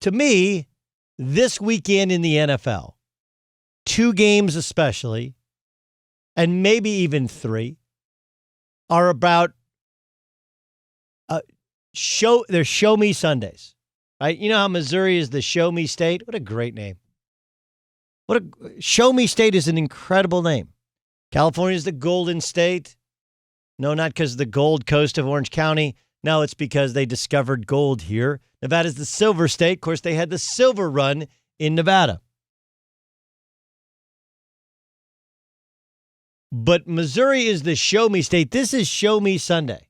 To me, this weekend in the NFL, 2 games especially, and maybe even 3, are about they're show me Sundays, right? You know how Missouri is the show me state? What a great name. Show me state is an incredible name. California is the golden state. No, not because of the gold coast of Orange County. No, it's because they discovered gold here. Nevada's the silver state. Of course, they had the silver run in Nevada. But Missouri is the show me state. This is show me Sunday.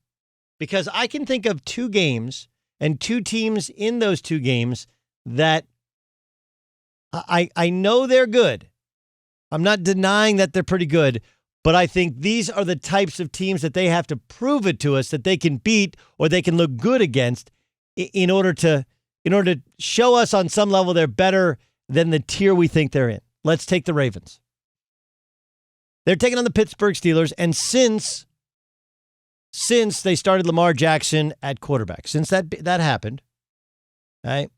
Because I can think of 2 games and 2 teams in those 2 games that I know they're good. I'm not denying that they're pretty good, but I think these are the types of teams that they have to prove it to us that they can beat or they can look good against in order to show us on some level they're better than the tier we think they're in. Let's take the Ravens. They're taking on the Pittsburgh Steelers, and since they started Lamar Jackson at quarterback, since that happened, right?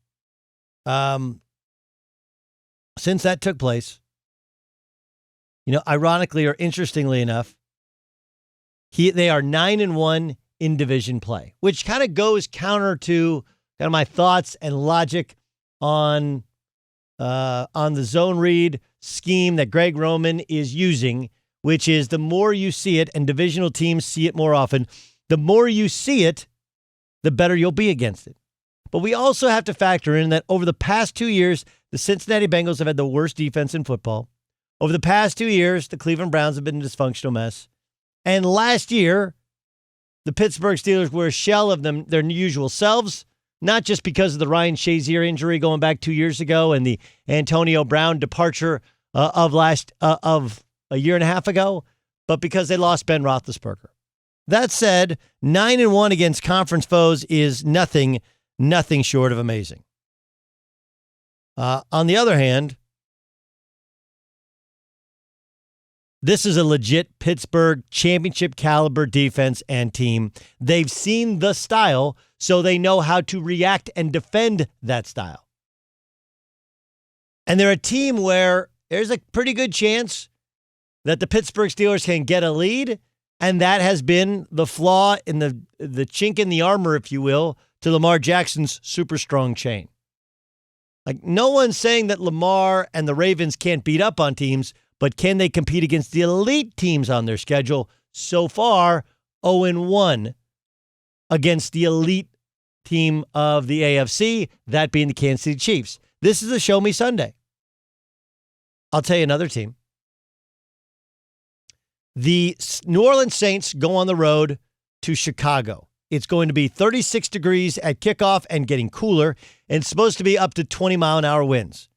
Since that took place, ironically or interestingly enough, they are 9-1 in division play, which kind of goes counter to kind of my thoughts and logic on the zone read scheme that Greg Roman is using, which is the more you see it, and divisional teams see it more often, the more you see it, the better you'll be against it. But we also have to factor in that over the past 2 years, the Cincinnati Bengals have had the worst defense in football. Over the past 2 years, the Cleveland Browns have been a dysfunctional mess. And last year, the Pittsburgh Steelers were a shell of their usual selves, not just because of the Ryan Shazier injury going back 2 years ago and the Antonio Brown departure of a year and a half ago, but because they lost Ben Roethlisberger. That said, 9-1 against conference foes is nothing short of amazing. On the other hand, this is a legit Pittsburgh championship caliber defense and team. They've seen the style, so they know how to react and defend that style. And they're a team where there's a pretty good chance that the Pittsburgh Steelers can get a lead, and that has been the flaw in the chink in the armor, if you will, to Lamar Jackson's super strong chain. Like, no one's saying that Lamar and the Ravens can't beat up on teams, but can they compete against the elite teams on their schedule? So far, 0-1 against the elite team of the AFC, that being the Kansas City Chiefs. This is a show me Sunday. I'll tell you another team. The New Orleans Saints go on the road to Chicago. It's going to be 36 degrees at kickoff and getting cooler, and it's supposed to be up to 20-mile-an-hour winds.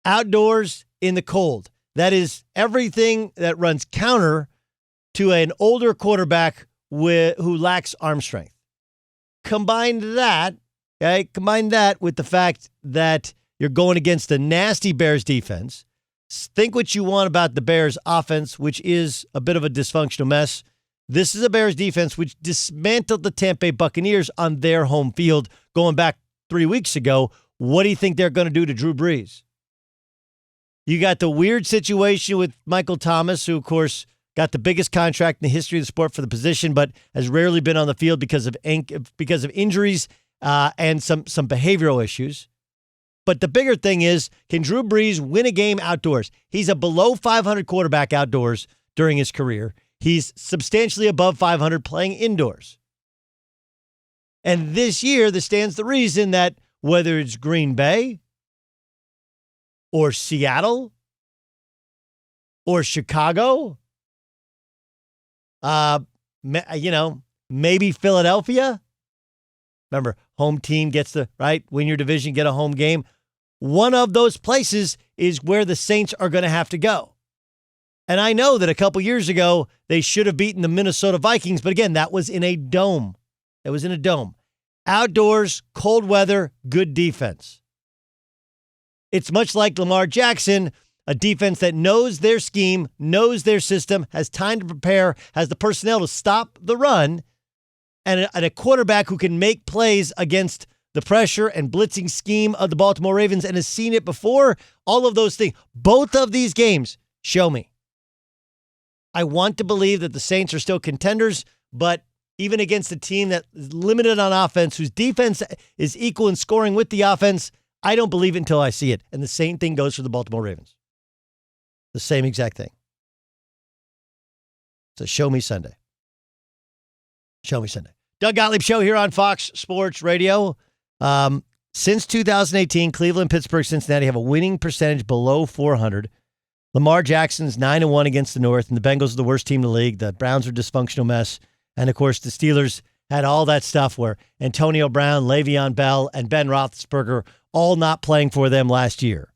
Outdoors in the cold. That is everything that runs counter to an older quarterback who lacks arm strength. Combine that with the fact that you're going against a nasty Bears defense. Think what you want about the Bears offense, which is a bit of a dysfunctional mess. This is a Bears defense which dismantled the Tampa Bay Buccaneers on their home field going back 3 weeks ago. What do you think they're going to do to Drew Brees? You got the weird situation with Michael Thomas, who, of course, got the biggest contract in the history of the sport for the position, but has rarely been on the field because of injuries and some behavioral issues. But the bigger thing is, can Drew Brees win a game outdoors? He's a below 500 quarterback outdoors during his career. He's substantially above 500 playing indoors. And this year, this stands to reason that whether it's Green Bay or Seattle or Chicago, maybe Philadelphia. Remember, home team gets win your division, get a home game. One of those places is where the Saints are going to have to go. And I know that a couple years ago, they should have beaten the Minnesota Vikings. But again, that was in a dome. It was in a dome. Outdoors, cold weather, good defense. It's much like Lamar Jackson, a defense that knows their scheme, knows their system, has time to prepare, has the personnel to stop the run, and a quarterback who can make plays against the pressure and blitzing scheme of the Baltimore Ravens and has seen it before. All of those things. Both of these games show me. I want to believe that the Saints are still contenders, but even against a team that is limited on offense, whose defense is equal in scoring with the offense, I don't believe it until I see it. And the same thing goes for the Baltimore Ravens. The same exact thing. So show me Sunday. Show me Sunday. Doug Gottlieb Show here on Fox Sports Radio. Since 2018, Cleveland, Pittsburgh, Cincinnati have a winning percentage below 400. Lamar Jackson's 9-1 against the North, and the Bengals are the worst team in the league. The Browns are a dysfunctional mess. And, of course, the Steelers had all that stuff where Antonio Brown, Le'Veon Bell, and Ben Roethlisberger all not playing for them last year.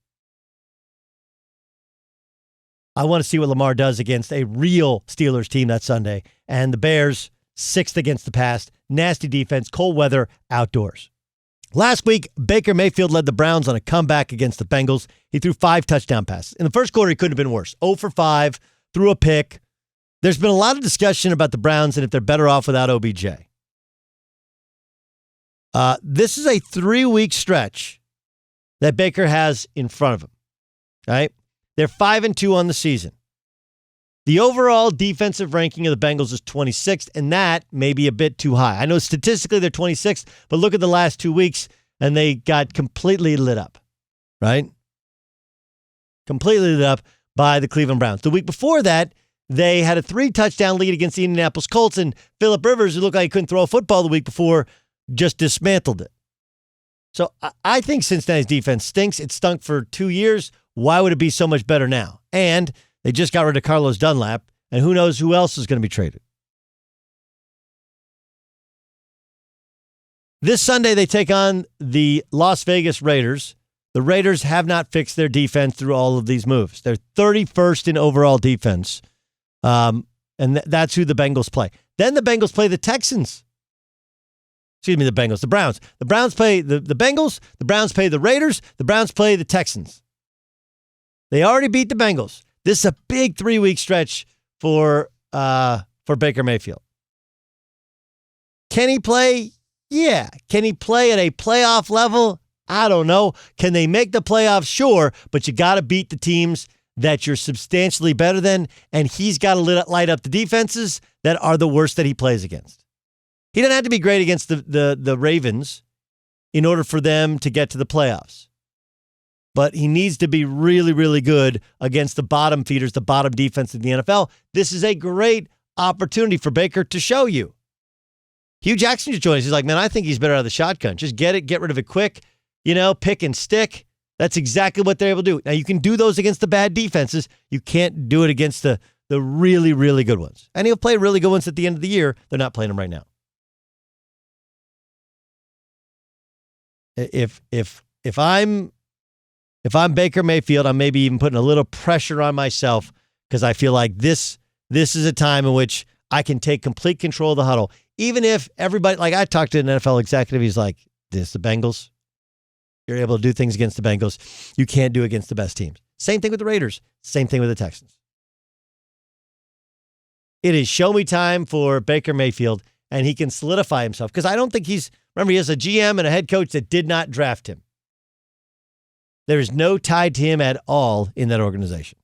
I want to see what Lamar does against a real Steelers team that Sunday. And the Bears, 6th against the pass, nasty defense, cold weather, outdoors. Last week, Baker Mayfield led the Browns on a comeback against the Bengals. He threw 5 touchdown passes. In the first quarter, he couldn't have been worse. 0 for 5, threw a pick. There's been a lot of discussion about the Browns and if they're better off without OBJ. This is a 3-week stretch that Baker has in front of him. Right? They're 5-2 on the season. The overall defensive ranking of the Bengals is 26th, and that may be a bit too high. I know statistically they're 26th, but look at the last 2 weeks, and they got completely lit up, right? Completely lit up by the Cleveland Browns. The week before that, they had a 3-touchdown lead against the Indianapolis Colts, and Phillip Rivers, who looked like he couldn't throw a football the week before, just dismantled it. So I think Cincinnati's defense stinks. It stunk for 2 years. Why would it be so much better now? And they just got rid of Carlos Dunlap, and who knows who else is going to be traded. This Sunday, they take on the Las Vegas Raiders. The Raiders have not fixed their defense through all of these moves. They're 31st in overall defense, and that's who the Bengals play. Then the Bengals play the Texans. Excuse me, the Browns. The Browns play the Bengals. The Browns play the Raiders. The Browns play the Texans. They already beat the Bengals. This is a big 3-week stretch for Baker Mayfield. Can he play? Yeah. Can he play at a playoff level? I don't know. Can they make the playoffs? Sure, but you got to beat the teams that you're substantially better than, and he's got to light up the defenses that are the worst that he plays against. He doesn't have to be great against the Ravens in order for them to get to the playoffs. But he needs to be really, really good against the bottom feeders, the bottom defense in the NFL. This is a great opportunity for Baker to show you. Hugh Jackson just joined us. He's like, man, I think he's better out of the shotgun. Just get it, get rid of it quick, pick and stick. That's exactly what they're able to do. Now, you can do those against the bad defenses. You can't do it against the really, really good ones. And he'll play really good ones at the end of the year. They're not playing them right now. If I'm Baker Mayfield, I'm maybe even putting a little pressure on myself because I feel like this is a time in which I can take complete control of the huddle. Even if everybody, like I talked to an NFL executive, he's like, this the Bengals. You're able to do things against the Bengals you can't do against the best teams. Same thing with the Raiders. Same thing with the Texans. It is show me time for Baker Mayfield, and he can solidify himself because I don't think he has a GM and a head coach that did not draft him. There is no tie to him at all in that organization.